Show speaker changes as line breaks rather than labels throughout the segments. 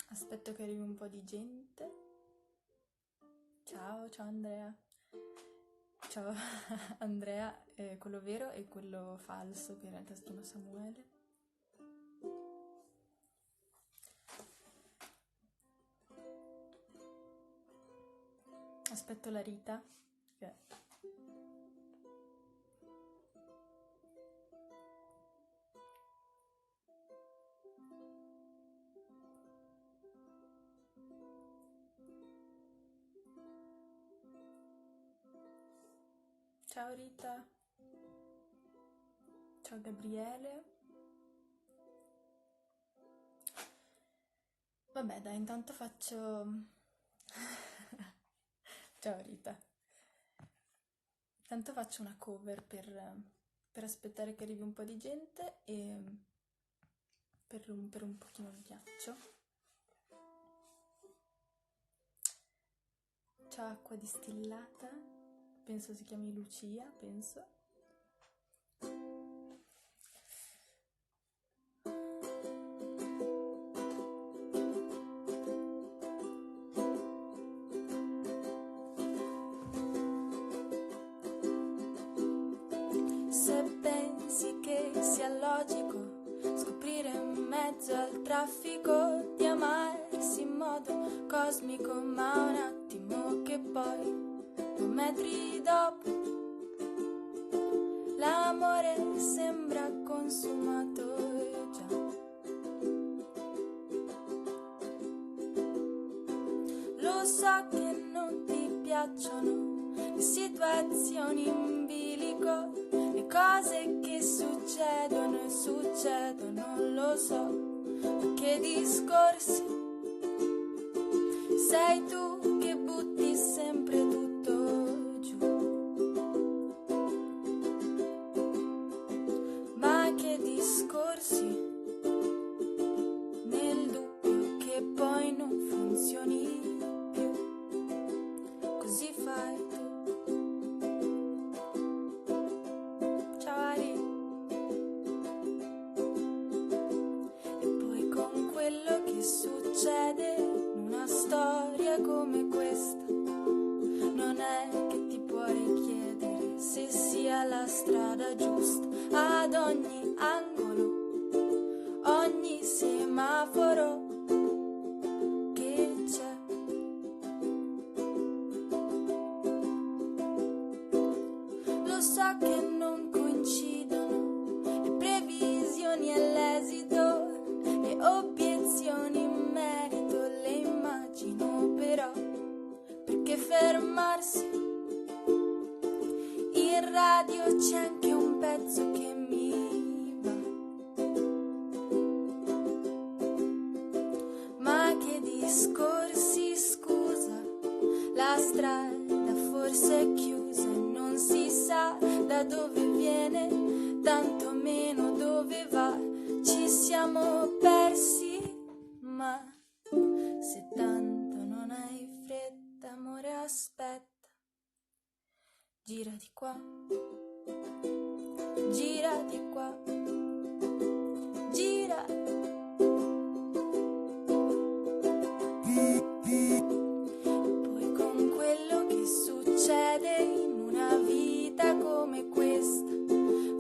Aspetto che arrivi un po' di gente. Ciao, ciao Andrea. Ciao Andrea, quello vero e quello falso che in realtà si chiama Samuele. Aspetto la Rita. che- Ciao Rita. Ciao Gabriele. Vabbè, dai, intanto faccio... Ciao Rita. Intanto faccio una cover per aspettare che arrivi un po' di gente e per rompere un pochino il ghiaccio. Ciao acqua distillata, penso si chiami Lucia, penso. Se pensi che sia logico scoprire in mezzo al traffico di amarsi in modo cosmico, ma un attimo che poi, 2 metri dopo, l'amore sembra consumato già. Lo so che non ti piacciono le situazioni in bilico, le cose che succedono e succedono, lo so, ma che discorsi, sei tu che butti sempre tutto giù. Ma che discorsi, nel dubbio che poi non funzioni più, così fai tu. Ciao Ari. E poi con quello che succede in una storia come questa, non è che ti puoi chiedere se sia la strada giusta. Ad ogni angolo, ogni semaforo che c'è, lo so che non coincidono le previsioni e l'esito, le obiezioni in merito le immagino, però perché fermarsi? In radio c'è anche un pezzo che mi va. Ma che discorsi, scusa, la strada forse è chiusa e non si sa da dove viene, tanto meno dove va. Ci siamo persi, ma se tanto non hai fretta, amore, aspetta. Gira di qua, gira di qua, gira. Poi con quello che succede in una vita come questa,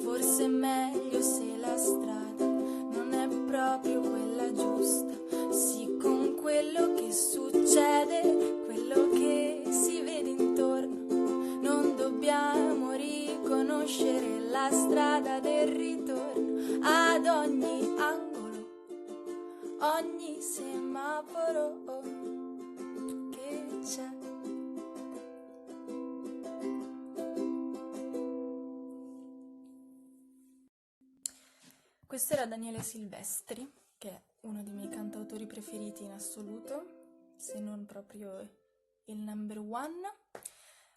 forse è meglio se la strada non è proprio quella giusta. Sì, con quello che succede, quello che si vede intorno, non dobbiamo riconoscere la strada del ritorno. Ad ogni angolo, ogni semaforo che c'è. Questo era Daniele Silvestri, che è uno dei miei cantautori preferiti in assoluto, se non proprio il number one.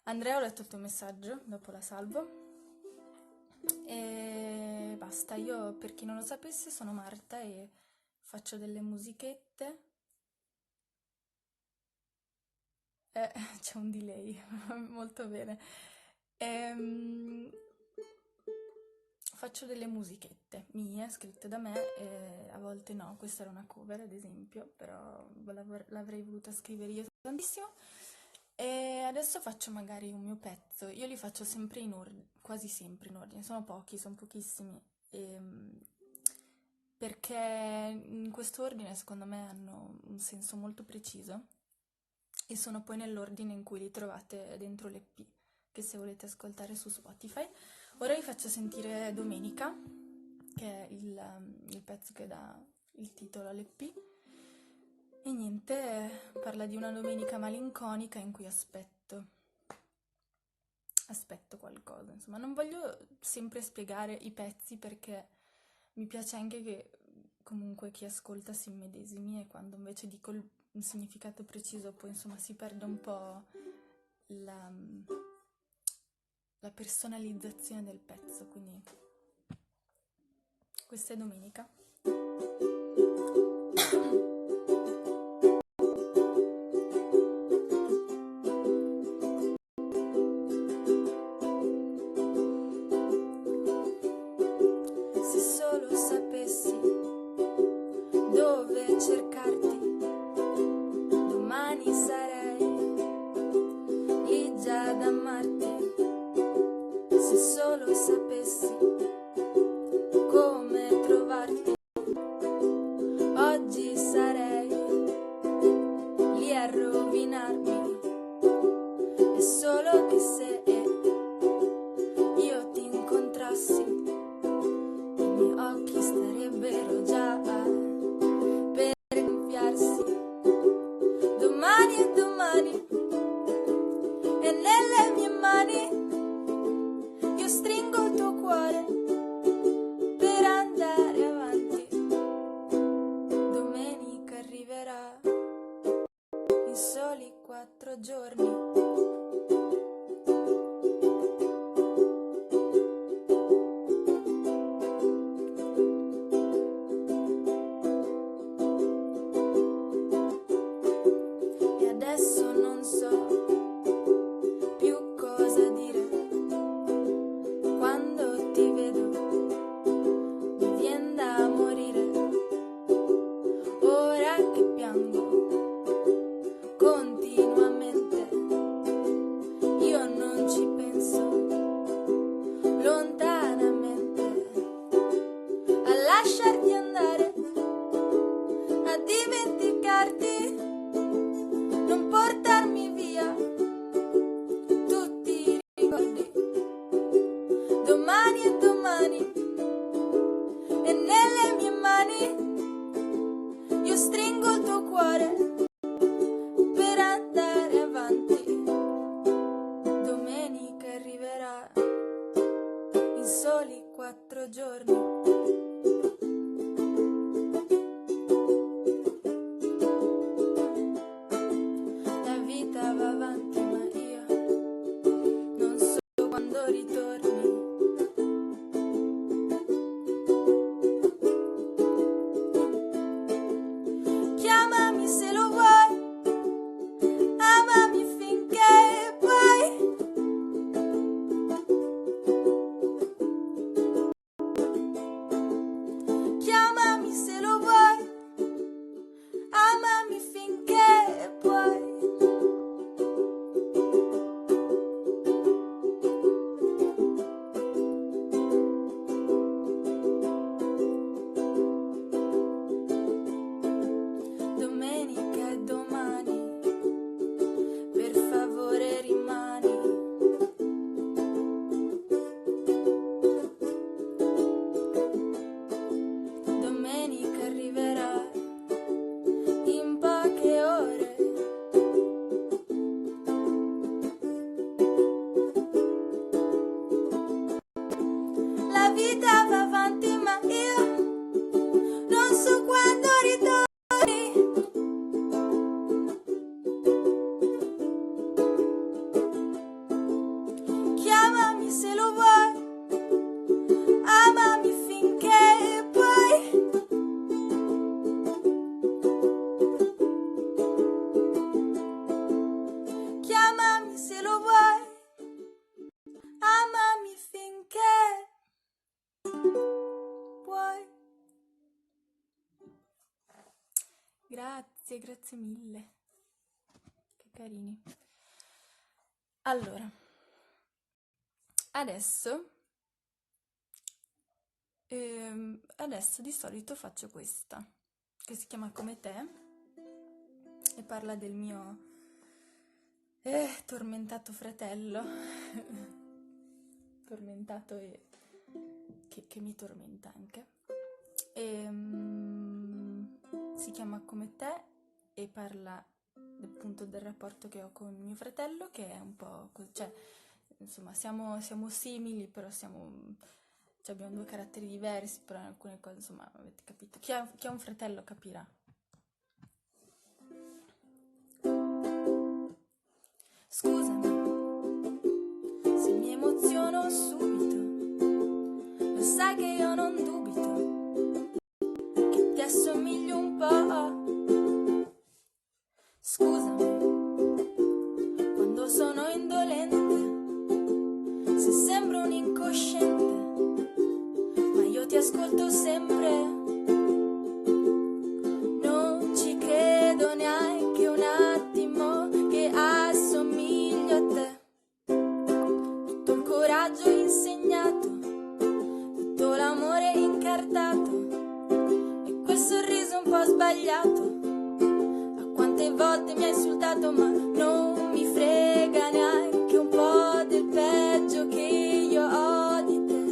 Andrea, ho letto il tuo messaggio, dopo la salvo. E basta, io per chi non lo sapesse sono Marta e faccio delle musichette. C'è un delay, molto bene. Ehm, Faccio delle musichette mie, scritte da me, e a volte no, questa era una cover ad esempio, però l'avrei voluta scrivere io tantissimo. E adesso faccio magari un mio pezzo, io li faccio sempre in ordine, quasi sempre in ordine, sono pochi, sono pochissimi, perché in questo ordine secondo me hanno un senso molto preciso e sono poi nell'ordine in cui li trovate dentro l'EP, che se volete ascoltare su Spotify. Ora vi faccio sentire Domenica, che è il pezzo che dà il titolo all'EP. E niente, parla di una domenica malinconica in cui aspetto qualcosa. Insomma, non voglio sempre spiegare i pezzi perché mi piace anche che comunque chi ascolta si immedesimi, e quando invece dico un significato preciso poi insomma si perde un po' la, la personalizzazione del pezzo, quindi questa è Domenica. Se solo sapessi dove cercarti, domani sarei lì già ad amarti. Se solo sapessi come trovarti, oggi sarei lì a rovinarmi. È solo che se io ti incontrassi, i miei occhi starebbero già per gonfiarsi. Domani e domani, e nelle mie mani io stringo il tuo cuore per andare avanti. Domenica arriverà in soli 4 giorni. E adesso non so più cosa dire. Quando ti vedo mi vien da morire. Ora che piango continuamente, io non ci penso lontanamente a lasciarti andare, a dimenticarti, non portarmi via tutti i ricordi. Domani e domani, e nelle mie mani io stringo il tuo cuore per andare avanti. Domenica arriverà in soli 4 giorni. La vita va avanti ma io non so quando ritorni. Chiamami se lo vuoi, amami finché puoi. Chiamami se lo vuoi, amami finché puoi. grazie mille. Che carini. Allora, adesso di solito faccio questa, che si chiama Come te, e parla del mio tormentato fratello, tormentato e che mi tormenta anche. Si chiama Come te e parla appunto del rapporto che ho con mio fratello, che è un po' così, cioè, insomma, siamo simili, però cioè, abbiamo due caratteri diversi, però in alcune cose, insomma, avete capito. Chi ha un fratello capirà. Scusami se mi emoziono subito, lo sai che io non dubito che ti assomiglio un po'. Scusami quando sono indolente, se sembro un incosciente, ma io ti ascolto sempre. Non ci credo neanche un attimo che assomiglio a te. Tutto il coraggio insegnato, tutto l'amore incartato e quel sorriso un po' sbagliato. A quante volte mi hai insultato, ma non mi frega neanche un po' del peggio che io ho di te.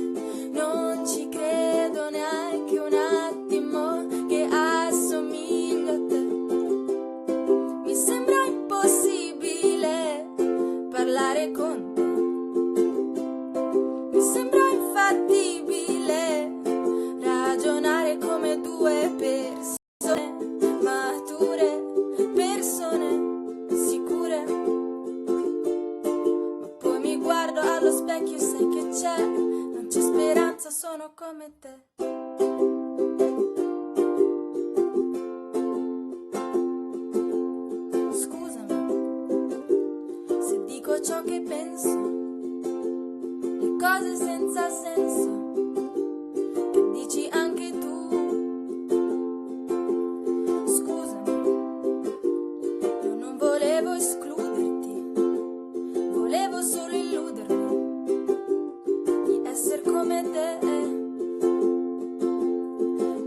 Non ci credo neanche un attimo che assomiglio a te. Mi sembra impossibile parlare con te. Mi sembra infattibile ragionare come due persone mature, persone sicure. Ma poi mi guardo allo specchio e sai che c'è, non c'è speranza, sono come te. Scusami se dico ciò che penso, le cose senza senso che dici anche tu. Scusami, io non volevo escluderti, volevo solo illudermi di essere come te.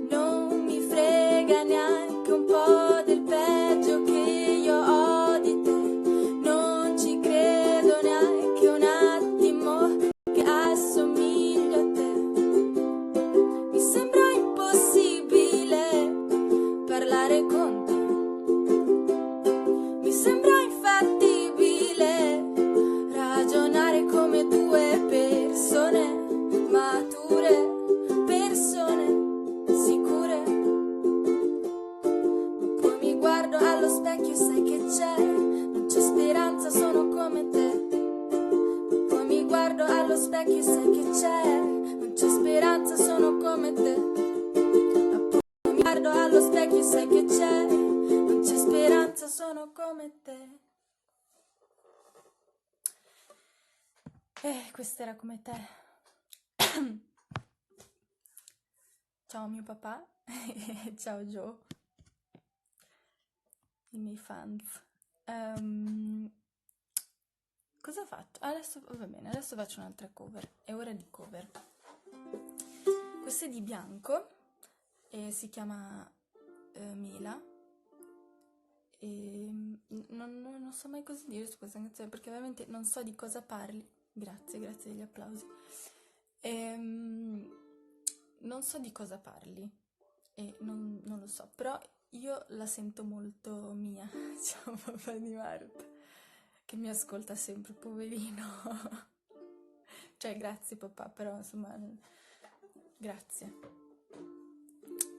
Non mi frega neanche un po' del peggio che io ho di te. Non ci credo neanche un attimo che assomiglio a te. Mi sembra impossibile parlare con te. Mi sembra infattibile ragionare come due persone mature, persone sicure. Ma poi mi guardo allo specchio e sai che c'è, non c'è speranza, sono come te. Ma poi mi guardo allo specchio e sai che c'è, non c'è speranza, sono come te. Ma poi mi guardo allo specchio e sai che c'è, non c'è speranza, sono come te. Questa era Come te. Ciao mio papà e ciao Joe, i miei fans. Cosa faccio? Adesso va bene, adesso faccio un'altra cover. È ora di cover. Questa è di Bianco e si chiama Mela. E non so mai cosa dire su questa canzone perché veramente non so di cosa parli. Grazie degli applausi. Non so di cosa parli e non lo so, però io la sento molto mia. Ciao papà di Marta, che mi ascolta sempre, poverino. Cioè, grazie papà, però insomma, grazie.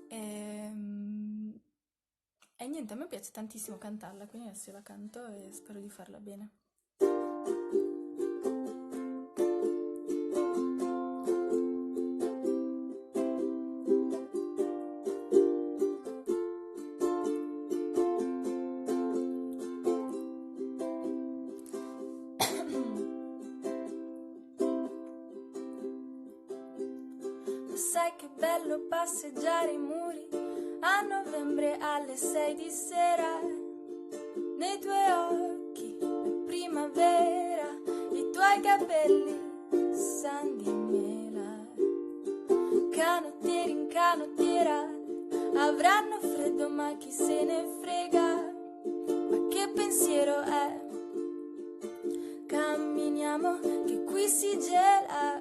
E niente, a me piace tantissimo cantarla, quindi adesso io la canto e spero di farla bene. Sai che bello passeggiare i muri a novembre alle 6 di sera, nei tuoi occhi è primavera, i tuoi capelli san di mela. Canottieri in canottiera avranno freddo, ma chi se ne frega, ma che pensiero è? Camminiamo che qui si gela,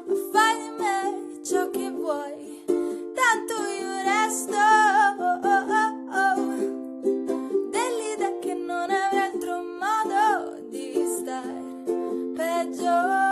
ma fai di me ciò che vuoi, tanto io resto dell'idea che non avrei altro modo di star peggio.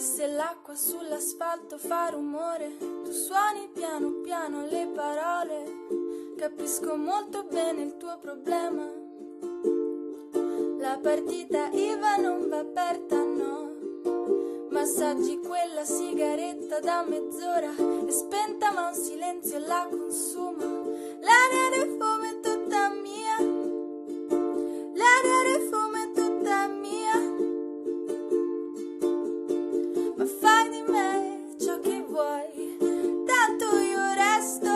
Se l'acqua sull'asfalto fa rumore, tu suoni piano piano le parole, capisco molto bene il tuo problema. La partita IVA non va aperta, no, ma assaggi quella sigaretta da mezz'ora, è spenta ma un silenzio la consuma. L'aria del fumo è tutta mia, l'aria del fumo è tutta mia. Ma fai di me ciò che vuoi, tanto io resto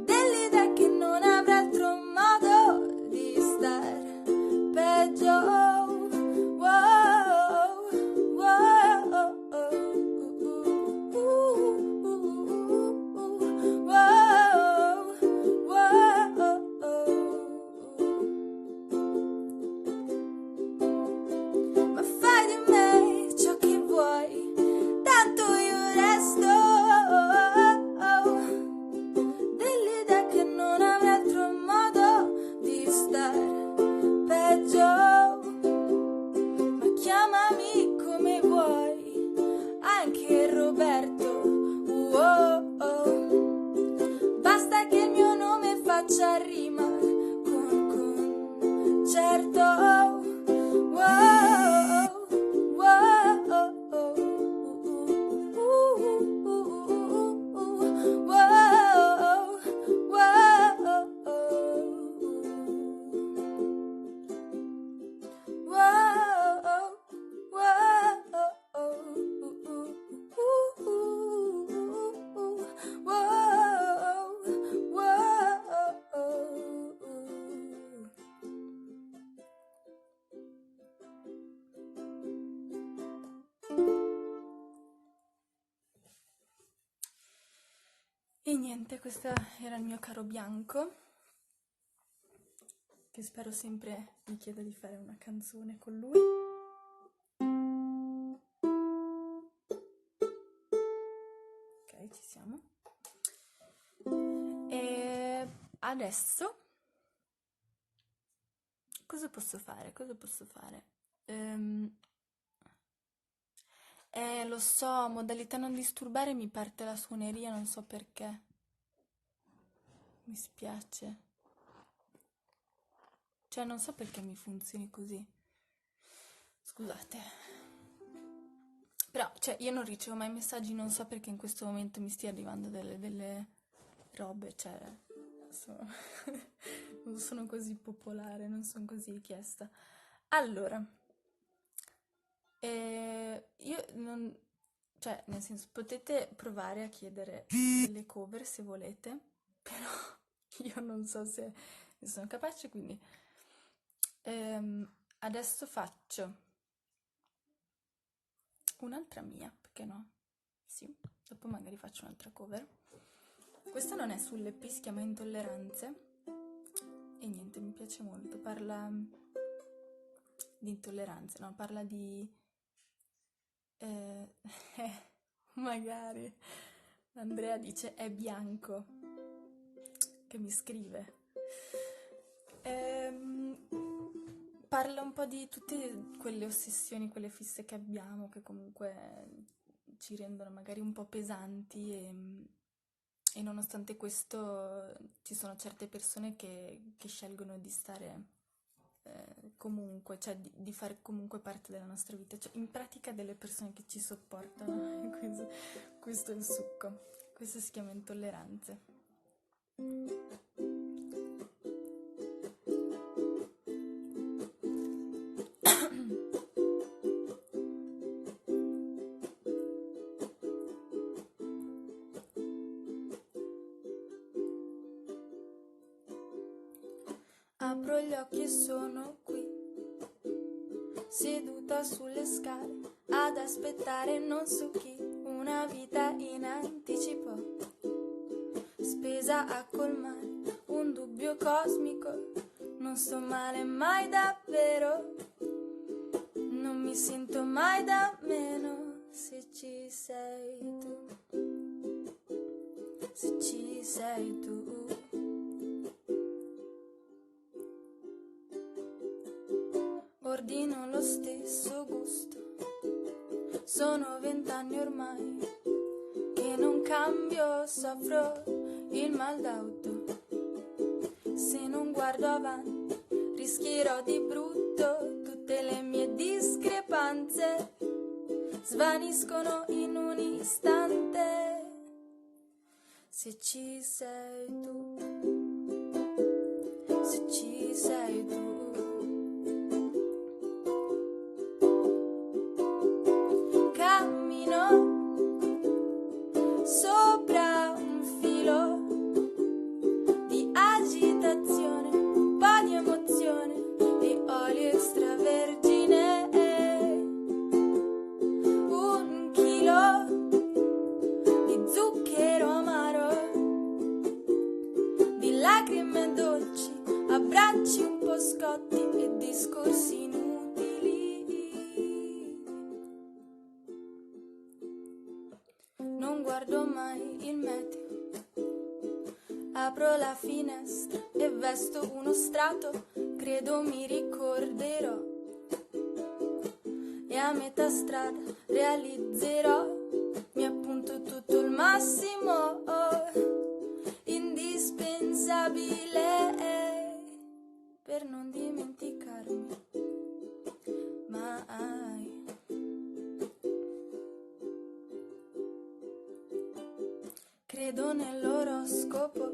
dell'idea che non avrà altro modo di star peggio. Rima con certo. E niente, questo era il mio caro Bianco, che spero sempre mi chieda di fare una canzone con lui. Ok, ci siamo. E adesso cosa posso fare? Lo so, modalità non disturbare, mi parte la suoneria, non so perché. Mi spiace. Cioè, non so perché mi funzioni così. Scusate. Però, cioè, io non ricevo mai messaggi, non so perché in questo momento mi stia arrivando delle robe, cioè, non sono così popolare, non sono così richiesta. Allora, io non, cioè, nel senso, potete provare a chiedere delle cover se volete, però io non so se ne sono capace, quindi adesso faccio un'altra mia, perché no? Sì, dopo magari faccio un'altra cover. Questa non è sull'EP, si chiama Intolleranze e niente, mi piace molto, parla di intolleranze, no? Parla di magari Andrea dice è bianco che mi scrive. Parla un po' di tutte quelle ossessioni, quelle fisse che abbiamo, che comunque ci rendono magari un po' pesanti e nonostante questo ci sono certe persone che scelgono di stare comunque, cioè di fare comunque parte della nostra vita, cioè in pratica delle persone che ci sopportano. Questo è il succo, questo si chiama intolleranze. Apro gli occhi e sono qui, seduta sulle scale, ad aspettare non so chi, una vita in anticipo, spesa a colmare un dubbio cosmico. Non sto male mai davvero, non mi sento mai da meno, se ci sei tu, se ci sei tu. Ordino lo stesso gusto, sono 20 anni ormai che non cambio, soffro il mal d'auto. Se non guardo avanti rischierò di brutto, tutte le mie discrepanze svaniscono in un istante, se ci sei tu, se ci sei tu. Cammino sopra un filo di agitazione, un po' di emozione e olio extravergine, un chilo di zucchero amaro, di lacrime dolci, abbracci un po' scotti e discorsi inutili. Non guardo mai il meteo, apro la finestra e vesto uno strato, credo mi ricorderò, e a metà strada realizzerò, mi appunto tutto il massimo, indispensabile, per non dimenticarmi mai. Credo nell'oroscopo,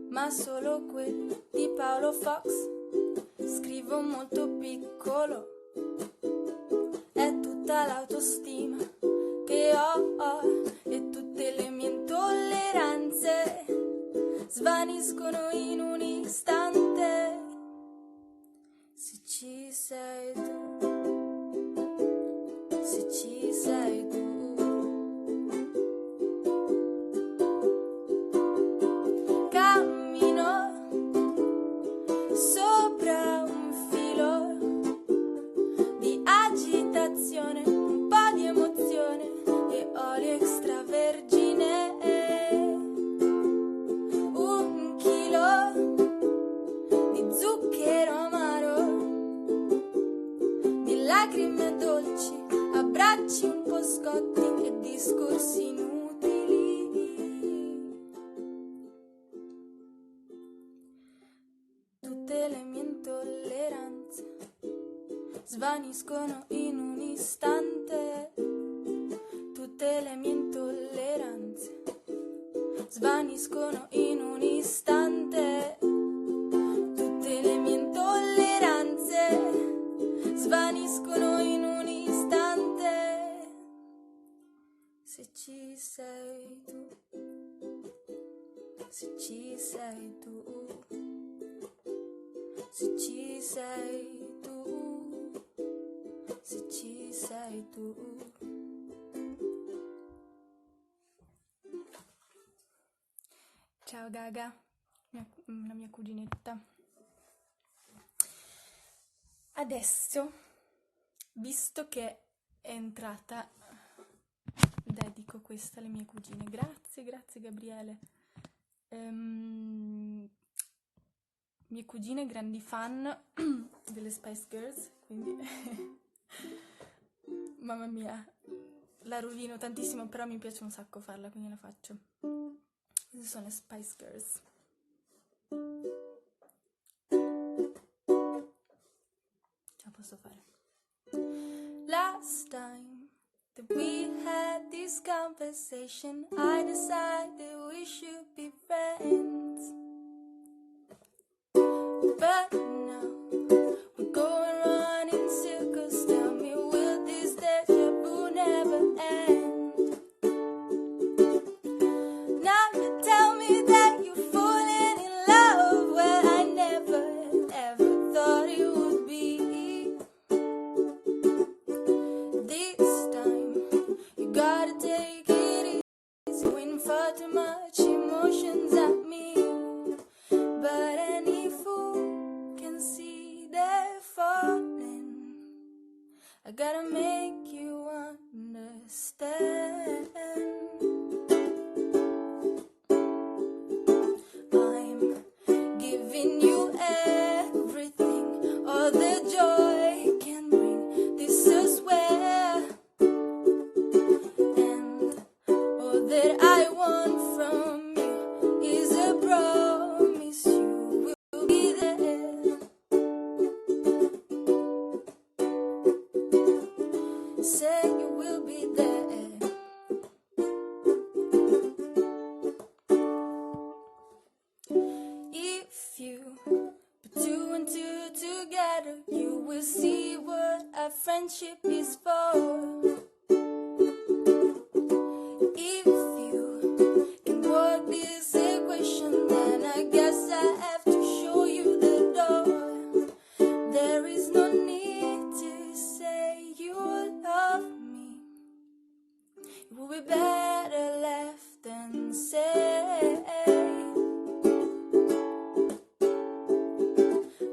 ma solo quelli di Paolo Fox. Scrivo molto piccolo, è tutta l'autostima che ho, e tutte le mie intolleranze svaniscono in un istante, se ci sei tu, se ci sei tu. Sopra un filo di agitazione, un po' di emozione e olio extravergine, un chilo di zucchero amaro, di lacrime dolci, abbracci un po' scotti e discorsi inutili. Tutte le mie intolleranze svaniscono in un istante, tutte le mie intolleranze svaniscono in un istante, tutte le mie intolleranze svaniscono in un istante, se ci sei tu, se ci sei tu, se ci sei tu, se ci sei tu. Ciao Gaga, la mia cuginetta. Adesso, visto che è entrata, dedico questa alle mie cugine. Grazie Gabriele. Mie cugine grandi fan delle Spice Girls, quindi mamma mia, la rovino tantissimo, però mi piace un sacco farla, quindi la faccio. Queste sono le Spice Girls. posso fare. Last time that we had this conversation, I decided we should be friends. But now we're going round in circles. Tell me, will this deja vu never end? Now you tell me that you're falling in love. Well, I never ever thought it would be. This time you gotta take it easy. When far too much emotions at me. But any fool can see they're falling. I gotta make you understand. I'm giving you everything, all the joy can bring. This I swear. And all that I want from you is a promise you will be there. Say you will be there. If you put two and two together, you will see what our friendship is for. If you can work this equation, then I guess I have to show you the door. There is no need to say you love me. It will be better left unsaid.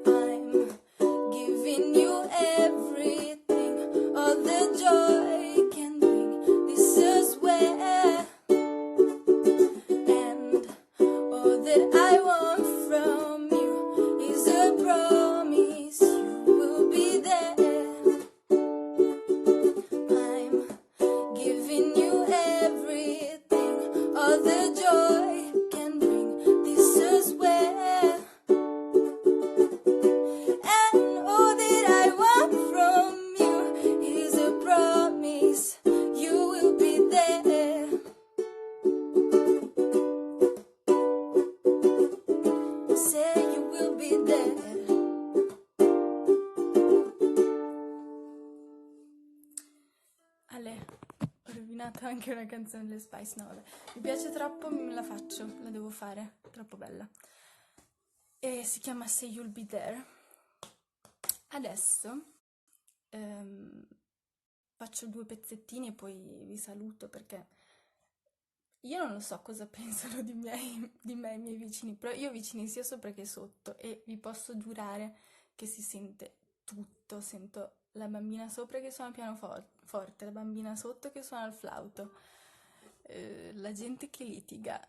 I'm giving you everything, all the joy can bring. This is where. And all that I want from you is a promise you will be there. I'm giving you everything, all the joy can bring. This is where. And all that I want from you is a promise you will be there. Say you will be there. Ale, ho rovinato anche una canzone delle Spice. No, vabbè. Mi piace troppo, me la faccio, la devo fare, troppo bella. E si chiama Say You'll Be There. Adesso faccio 2 pezzettini e poi vi saluto, perché io non lo so cosa pensano di me i miei vicini, però io vicini sia sopra che sotto, e vi posso giurare che si sente tutto. Sento la bambina sopra che suona il pianoforte, la bambina sotto che suona il flauto, la gente che litiga,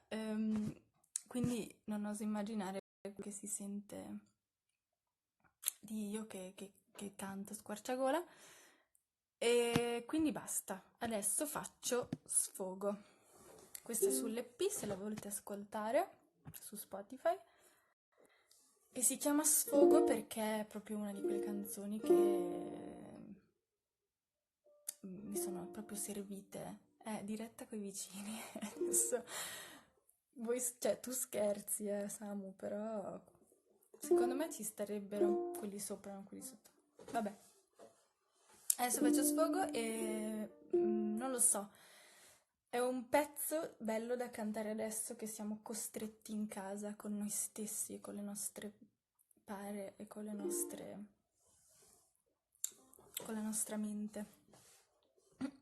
quindi non oso immaginare che si sente di io che canto squarciagola. E quindi basta, adesso faccio Sfogo. Questa è sull'EP, se la volete ascoltare, su Spotify. E si chiama Sfogo perché è proprio una di quelle canzoni che mi sono proprio servite. È diretta coi vicini. Adesso cioè, tu scherzi, Samu, però secondo me ci starebbero quelli sopra, non quelli sotto. Vabbè. Adesso faccio Sfogo e non lo so. È un pezzo bello da cantare adesso che siamo costretti in casa con noi stessi, con le nostre pare e con la nostra mente.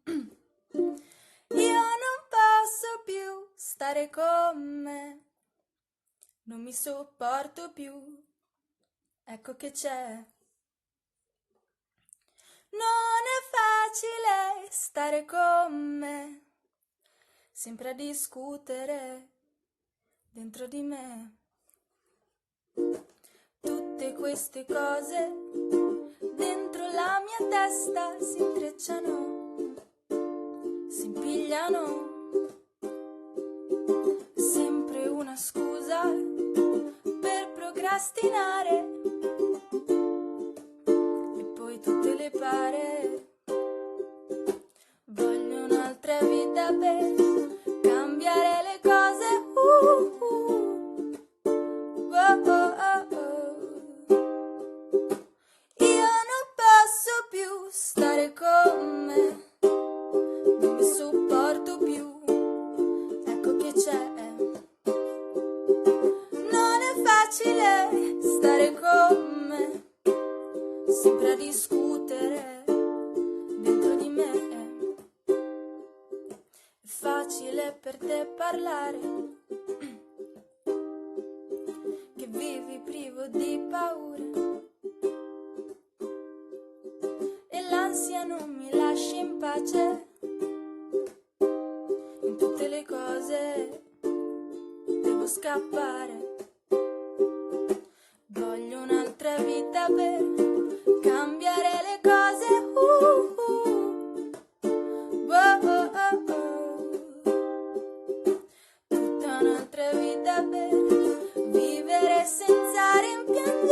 Io non posso più stare con me, non mi sopporto più, ecco che c'è. Non è facile stare con me, sempre a discutere dentro di me. Tutte queste cose dentro la mia testa si intrecciano, si impigliano. Sempre una scusa per procrastinare. E poi tu per te parlare, che vivi privo di paura e l'ansia non mi lascia in pace. In tutte le cose devo scappare, voglio un'altra vita per cambiare le cose. Wow, oh, oh, oh. Tutta un'altra vita per vivere senza rimpiangere.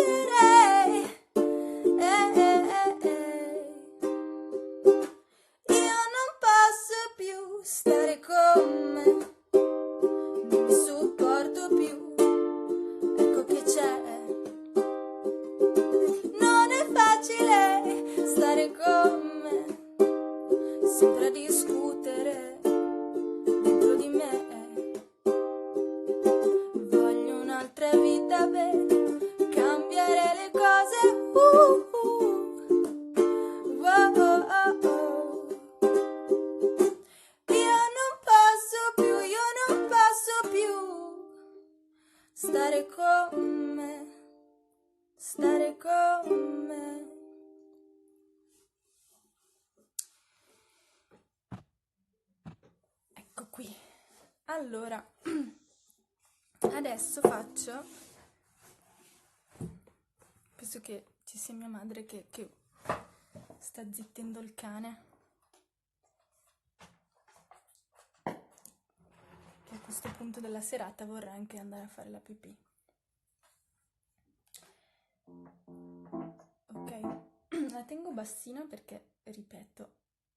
Io non posso più stare con me, non mi sopporto più, ecco che c'è. Non è facile stare con me, sempre a discutere dentro di me. Voglio un'altra vita per cambiare le cose. Wow, oh, oh, oh. Io non posso più stare con me, stare con me. Ecco qui. Allora, adesso faccio, penso che ci sia mia madre che sta zittendo il cane, che a questo punto della serata vorrà anche andare a fare la pipì. Ok, la tengo bassina perché, ripeto,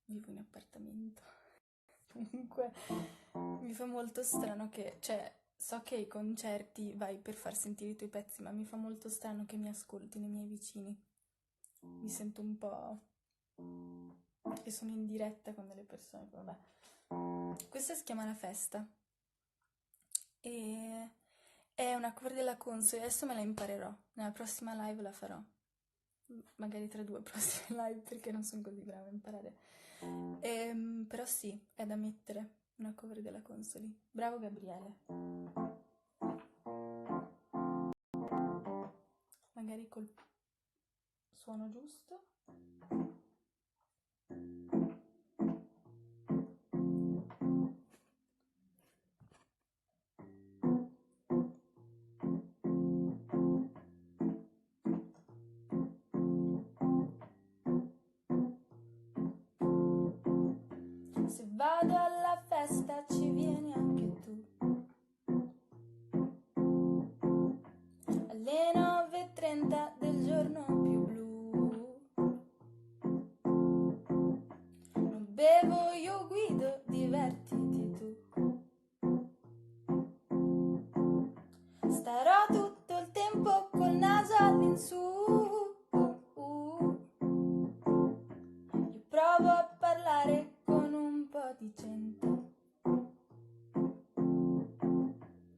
vivo in appartamento. Comunque mi fa molto strano che, cioè, so che ai concerti vai per far sentire i tuoi pezzi, ma mi fa molto strano che mi ascoltino i miei vicini. Mi sento un po' che sono in diretta con delle persone, vabbè. Questa si chiama La Festa e è una cover della Consoli, adesso me la imparerò, nella prossima live la farò, magari tra 2 prossime live perché non sono così brava a imparare. Però sì, è da mettere, una cover della Consoli. Bravo Gabriele. Magari col suono giusto. Se vado alla festa ci vieni anche tu. Alle 9:30 del giorno più blu. Non bevo, io guido, divertiti tu. Starò tutto il tempo col naso all'insù. Io provo a parlare con un po' di gente,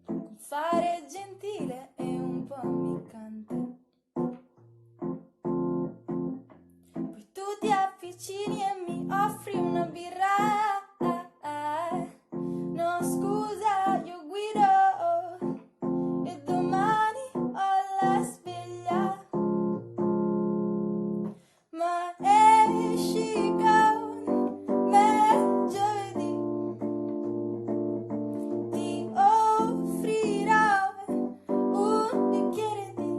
con fare gentile e un po' ammiccante. Poi tu ti avvicini e mi offri una birra. No scusa, io guido e domani ho la sveglia. Ma esci con me giovedì, ti offrirò un bicchiere di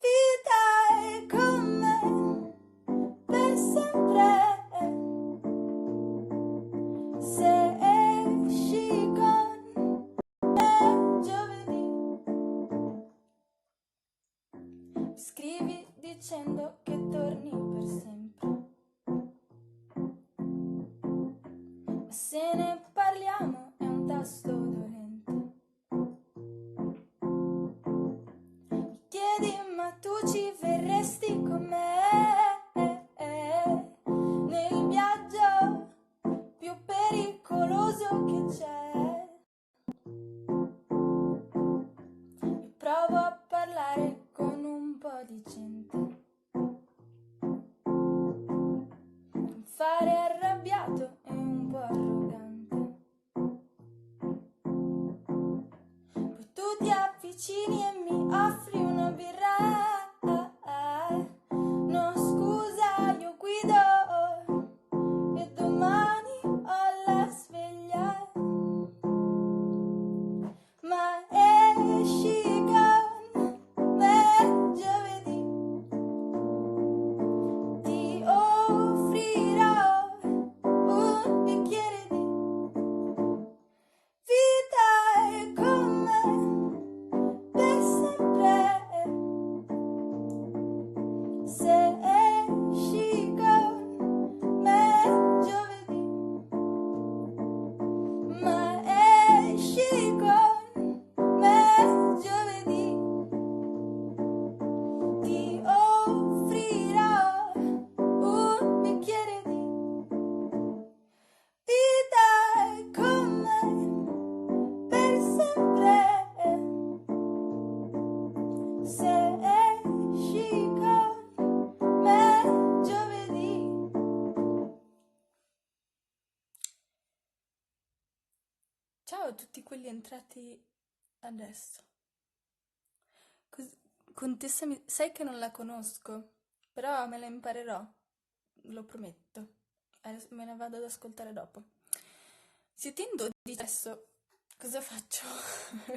vita e con me per sempre. Se esci con me giovedì, mi scrivi dicendo che torni per sempre. Ma se ne parliamo è un tasto dolente. Mi chiedi ma tu ci verresti con me nel viaggio più pericoloso che c'è. Io provo a parlare con un po' di gente, un fare arrabbiato e un po' arrogante. tu ti avvicini e mi offri una birra. No scusa, io guido e domani ho la sveglia. Ma esci con me giovedì, ti offrirò un bicchiere di vita e con me per sempre. Se esci con me giovedì, ma esci con me giovedì, ti offrirò un bicchiere di vita e con me per sempre. Se esci con me giovedì. Ciao a tutti quelli entrati adesso. Contessa, sai che non la conosco, però me la imparerò, lo prometto. Adesso me la vado ad ascoltare dopo. Siete in 12 adesso, cosa faccio?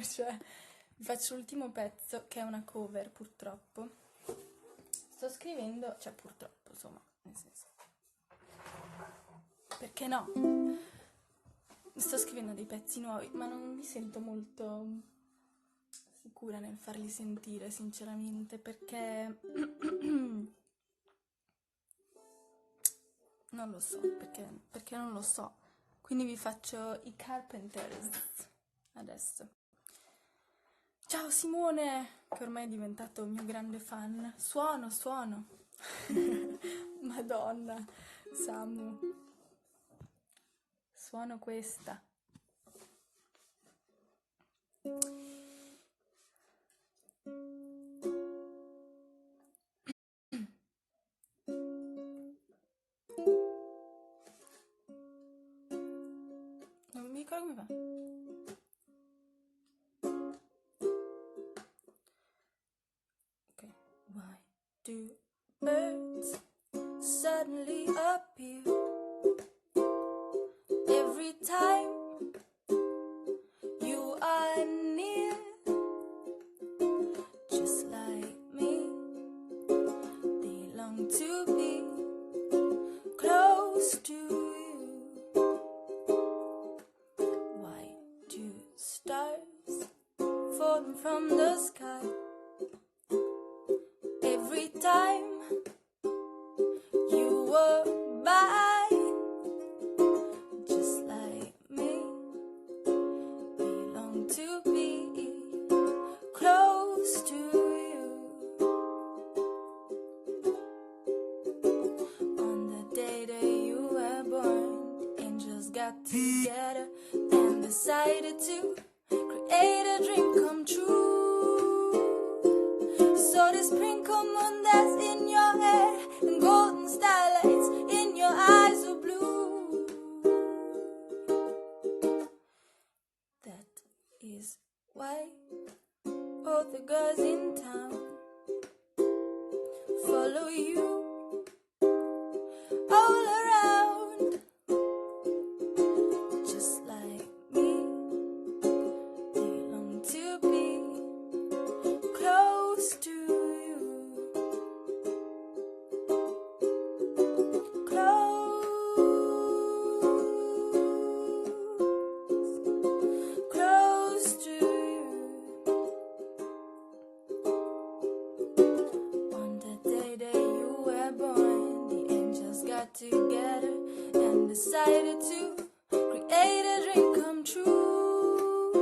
Cioè, faccio l'ultimo pezzo, che è una cover, purtroppo. Sto scrivendo, cioè purtroppo, insomma, nel senso. Perché no? Sto scrivendo dei pezzi nuovi, ma non mi sento molto sicura nel farli sentire, sinceramente, perché non lo so, perché non lo so. Quindi vi faccio i Carpenters adesso. Ciao Simone, che ormai è diventato un mio grande fan. Suono. Madonna, Samu. Suono questa. Non mi ricordo come va. Ok. Why do birds suddenly appear every time you are near? Just like me, they long to be close to you. Why do stars fall from the sky every time you walk by? Just like me, they long to be close to you. On the day that you were born, the angels got together and decided to create a dream come true. So the sprinkle moon that's in your hair and golden starlights in your eyes are blue. That is why all the girls in town follow you all around. Just like me, they long to be close to you. Close to you. On the day that you were born, the angels got together and decided to create a dream come true.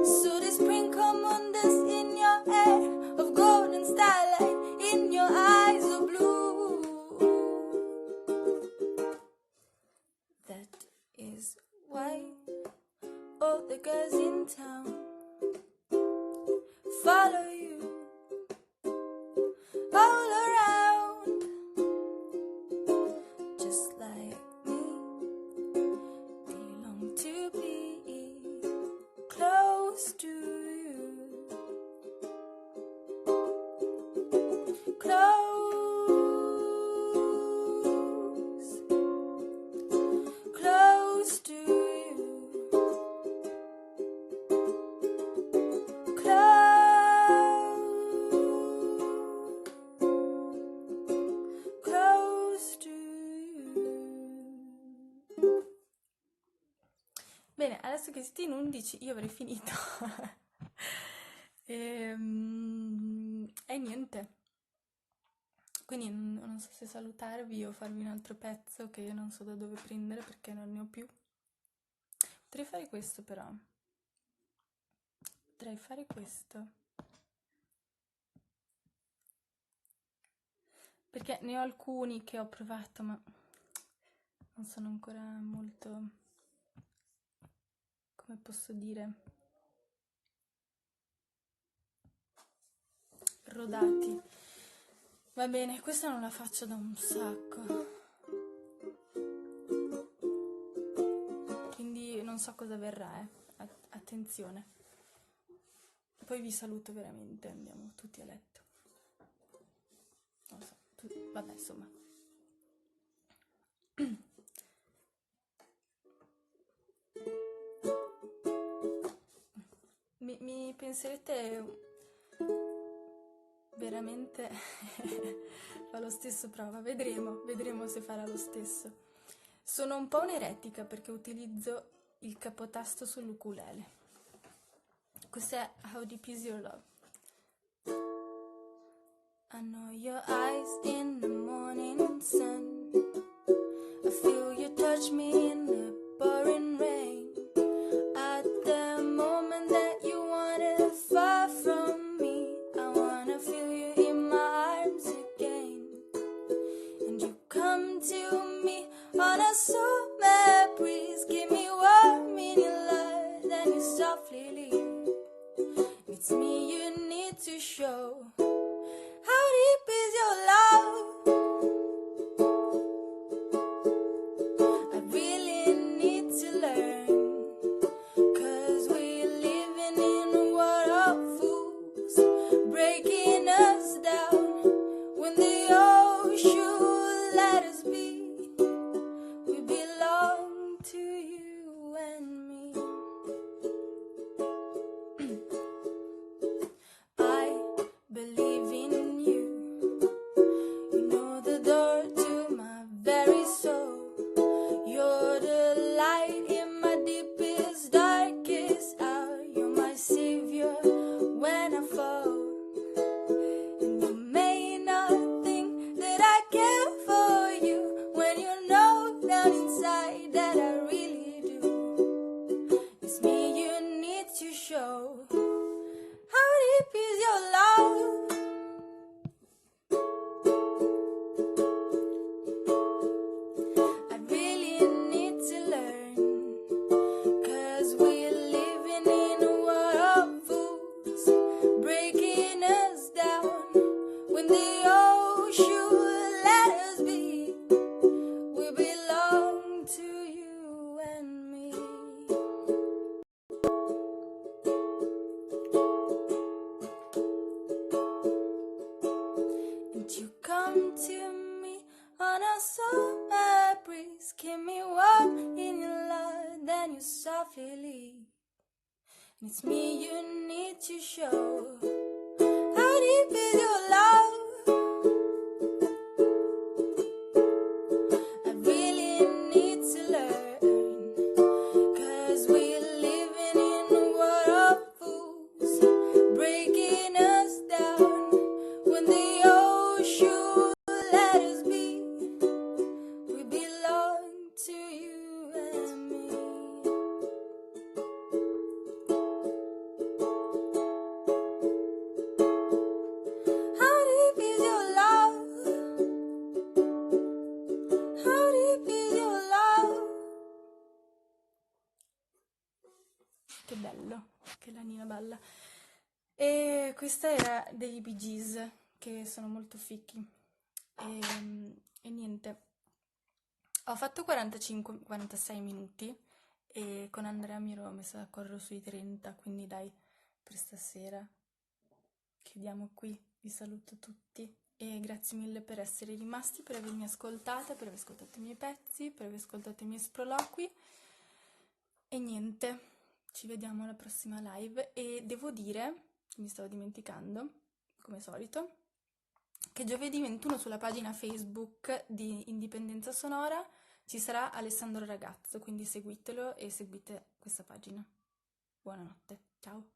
So they sprinkle moon dust in your hair of golden starlight in your eyes of blue. That is why all the girls in town follow you all around. Just like me, they long to be close to you. Bene, adesso che siete in 11 io avrei finito. E niente. Quindi non so se salutarvi o farvi un altro pezzo che non so da dove prendere perché non ne ho più. Potrei fare questo però. Potrei fare questo. Perché ne ho alcuni che ho provato, ma non sono ancora molto, come posso dire, rodati. Va bene, questa non la faccio da un sacco. Quindi non so cosa verrà, attenzione. Poi vi saluto veramente, andiamo tutti a letto. Non so, vabbè, insomma. Mi penserete veramente fa lo stesso prova, vedremo se farà lo stesso. Sono un po' un'eretica perché utilizzo il capotasto sull'ukulele. Questo è How Deep Is Your Love. I know your eyes in the morning sun. I feel you touch me in the pouring rain. At the moment that you wanted far from me, I wanna feel you in my arms again. And you come to me on a summer breeze, give me warm in your light, then you softly leave. It's me you need to show. How deep is your love? I really need to learn, 'cause we're living in a world of fools, breaking us down when the ocean let us be. We belong to you and me. I believe in you. You know the door to my very soul. You're the light in my deepest, darkest hour. You're my savior when I fall. And you may not think that I care for you when you know down inside that I really do. It's me you need to show. How deep is your love? I really need to learn, 'cause we're living in a world of fools, breaking us down when the ocean let us be. We belong to you and me. And you come to me on a summer breeze, keep me warm in your love, then you softly leave. And it's me you need to show. How deep is your love? I really need to learn, 'cause we're living in a world of fools, breaking us down when the ocean let us be. We belong to you and me. How deep is your love? How deep is your love? Che bello, che la Nina balla. E questa era dei Bee Gees, che sono molto fichi. E niente, ho fatto 45-46 minuti e con Andrea mi ero messa d'accordo sui 30, quindi dai, per stasera chiudiamo qui. Vi saluto tutti e grazie mille per essere rimasti, per avermi ascoltata, per aver ascoltato i miei pezzi, per aver ascoltato i miei sproloqui. E niente, ci vediamo alla prossima live e devo dire, mi stavo dimenticando, come solito, che giovedì 21 sulla pagina Facebook di Indipendenza Sonora Ci sarà Alessandro Ragazzo, quindi seguitelo e seguite questa pagina. Buonanotte, ciao!